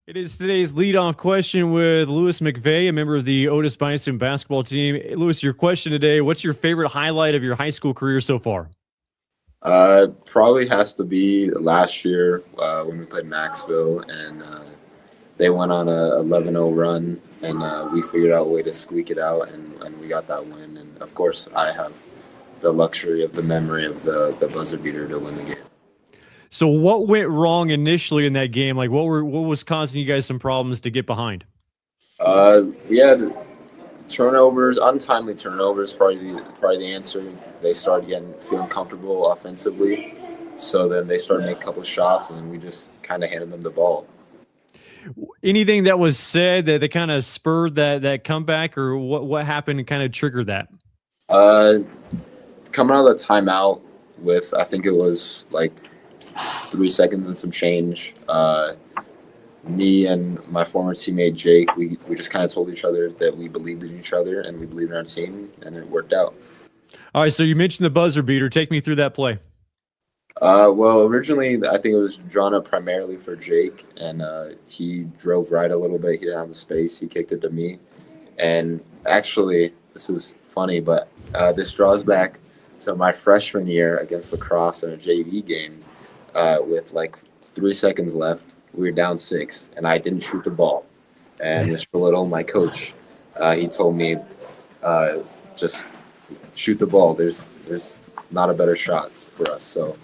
It is today's leadoff question with Louis McVey, a member of the Otis-Bison basketball team. Louis, your question today: what's your favorite highlight of your high school career so far? Probably has to be last year when we played Maxville and they went on a 11-0 run and we figured out a way to squeak it out and we got that win. And of course, I have the luxury of the memory of the buzzer beater to win the game. So, what went wrong initially in that game? Like, what was causing you guys some problems to get behind? We had turnovers, untimely turnovers, probably the answer. They started getting feeling comfortable offensively, so then they started making a couple shots, and then we just kind of handed them the ball. Anything that was said that kind of spurred that comeback, or what happened and kind of triggered that? Uh, Coming out of the timeout with I think it was like 3 seconds and some change. Me and my former teammate Jake, we just kind of told each other that we believed in each other and we believed in our team, and it worked out. All right, so you mentioned the buzzer beater. Take me through that play. Well, originally I think it was drawn up primarily for Jake, and he drove right a little bit. He didn't have the space. He kicked it to me, and actually, this is funny, but this draws back to my freshman year against lacrosse in a JV game with like 3 seconds left. We were down six, and I didn't shoot the ball. And Mr. Little, my coach, he told me just shoot the ball. There's not a better shot for us. So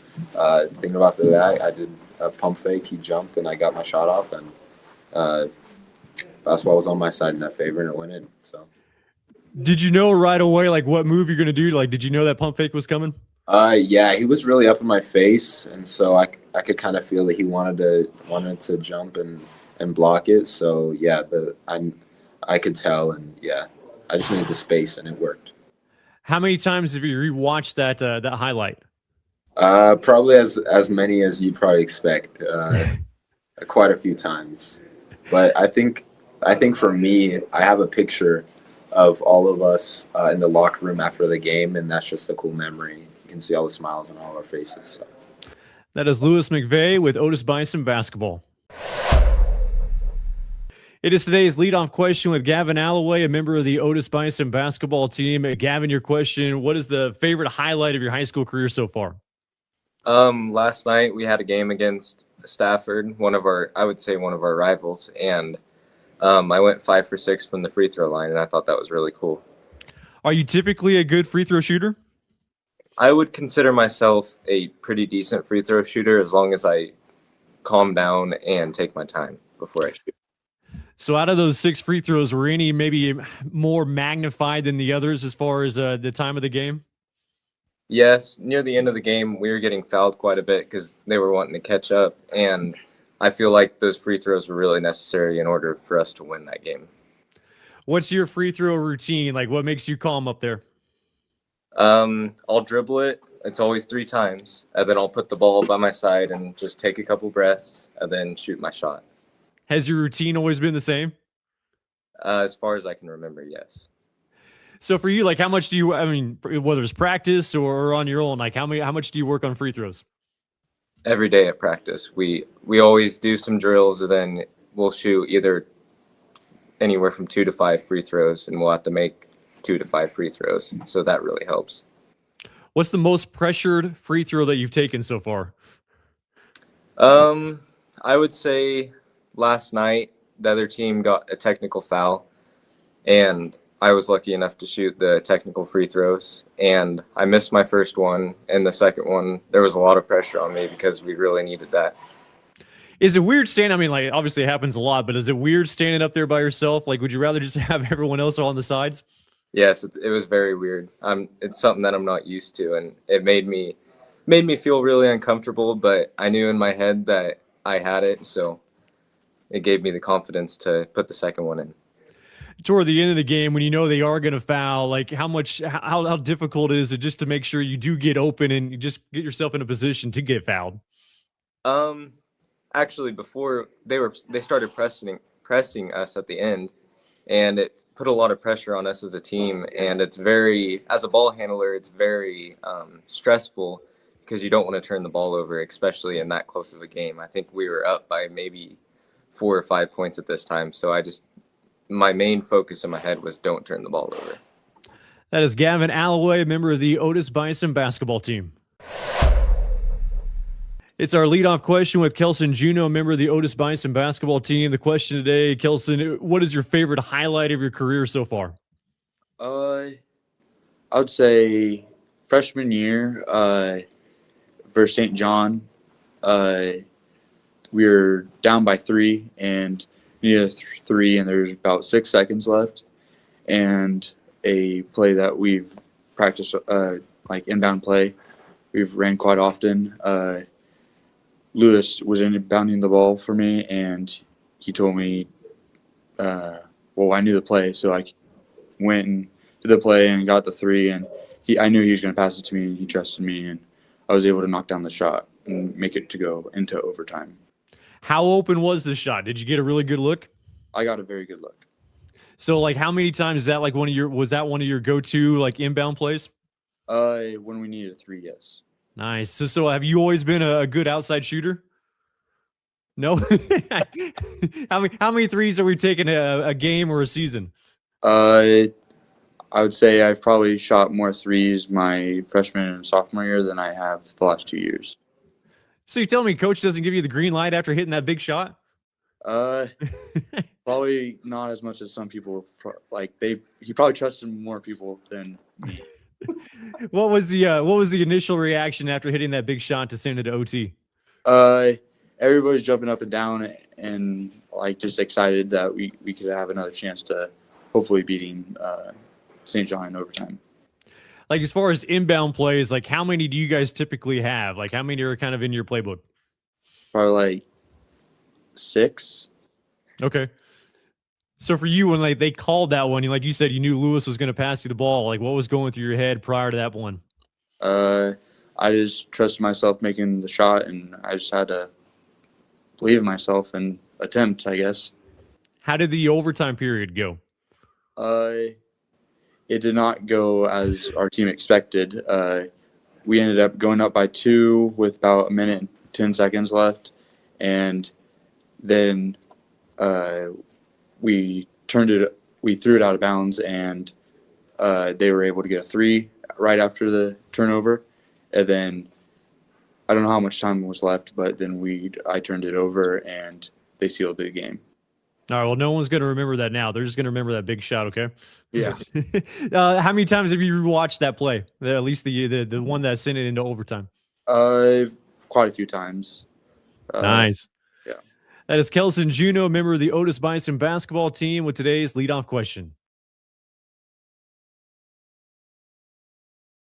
thinking about that, I did a pump fake. He jumped, and I got my shot off, and uh, basketball was on my side in that favor, and it went in. So. Did you know right away like what move you're going to do? Like, did you know that pump fake was coming? Yeah, he was really up in my face, and so I could kind of feel that he wanted to jump and block it. So yeah, I could tell, and yeah, I just needed the space, and it worked. How many times have you rewatched that highlight? Probably as many as you probably expect, quite a few times. But I think for me, I have a picture of all of us in the locker room after the game, and that's just a cool memory. You can see all the smiles on all our faces. So. That is Louis McVey with Otis-Bison basketball. It is today's leadoff question with Gavin Alloway, a member of the Otis-Bison basketball team. Gavin, your question: what is the favorite highlight of your high school career so far? Last night we had a game against Stafford, I would say one of our rivals, and I went 5 for 6 from the free throw line, and I thought that was really cool. Are you typically a good free throw shooter? I would consider myself a pretty decent free throw shooter as long as I calm down and take my time before I shoot. So, out of those 6 free throws, were any maybe more magnified than the others as far as the time of the game? Yes, near the end of the game, we were getting fouled quite a bit because they were wanting to catch up, and I feel like those free throws were really necessary in order for us to win that game. What's your free throw routine? Like, what makes you calm up there? I'll dribble it. It's always 3 times, and then I'll put the ball by my side and just take a couple breaths, and then shoot my shot. Has your routine always been the same? As far as I can remember, yes. So for you, like, how much do you? I mean, whether it's practice or on your own, like, how much do you work on free throws? Every day at practice, we always do some drills, and then we'll shoot either anywhere from 2 to 5 free throws, and we'll have to make 2 to 5 free throws. So that really helps. What's the most pressured free throw that you've taken so far? I would say last night the other team got a technical foul, and I was lucky enough to shoot the technical free throws, and I missed my first one, and the second one, there was a lot of pressure on me because we really needed that. Is it weird standing? I mean, like, obviously it happens a lot, but is it weird standing up there by yourself? Like, would you rather just have everyone else on the sides? Yes, it was very weird. It's something that I'm not used to, and it made me feel really uncomfortable, but I knew in my head that I had it, so it gave me the confidence to put the second one in. Toward the end of the game, when you know they are going to foul, like, how difficult is it just to make sure you do get open and you just get yourself in a position to get fouled? Um, Actually, before they started pressing us at the end, and it put a lot of pressure on us as a team. And as a ball handler, it's very stressful because you don't want to turn the ball over, especially in that close of a game. I think we were up by maybe 4 or 5 points at this time. So my main focus in my head was don't turn the ball over. That is Gavin Alloway, member of the Otis-Bison basketball team. It's our leadoff question with Kelson Juno, member of the Otis-Bison basketball team. The question today, Kelson, what is your favorite highlight of your career so far? I would say freshman year versus St. John. We were down by 3 and needed a 3, and there's about 6 seconds left. And a play that we've practiced, like inbound play, we've ran quite often. Lewis was inbounding the ball for me, and he told me, well, I knew the play, so I went and did the play and got the 3, and I knew he was going to pass it to me, and he trusted me, and I was able to knock down the shot and make it to go into overtime. How open was the shot? Did you get a really good look? I got a very good look. So, like, how many times is that like was that one of your go-to like inbound plays? When we needed a 3, yes. Nice. So have you always been a good outside shooter? No. How many threes are we taking a game or a season? I would say I've probably shot more 3s my freshman and sophomore year than I have the last 2 years. So you tell me coach doesn't give you the green light after hitting that big shot? Probably not as much as some people. He probably trusted more people than me. What was the initial reaction after hitting that big shot to send it to OT? Everybody's jumping up and down and like just excited that we could have another chance to hopefully beating St. John in overtime. Like as far as inbound plays, like how many do you guys typically have? Like how many are kind of in your playbook? Probably like 6. Okay. So for you, when like they called that one, like you said, you knew Lewis was going to pass you the ball. Like what was going through your head prior to that one? I just trusted myself making the shot, and I just had to believe in myself and attempt, I guess. How did the overtime period go? It did not go as our team expected. We ended up going up by 2 with about 1 minute and 10 seconds left, and then we threw it out of bounds, and they were able to get a 3 right after the turnover. And then I don't know how much time was left, but then I turned it over and they sealed the game. All right. Well, no one's going to remember that now. They're just going to remember that big shot. Okay. Yeah. How many times have you rewatched that play? At least the one that sent it into overtime. Quite a few times. Nice. Yeah. That is Kelson Juno, member of the Otis-Bison basketball team, with today's leadoff question.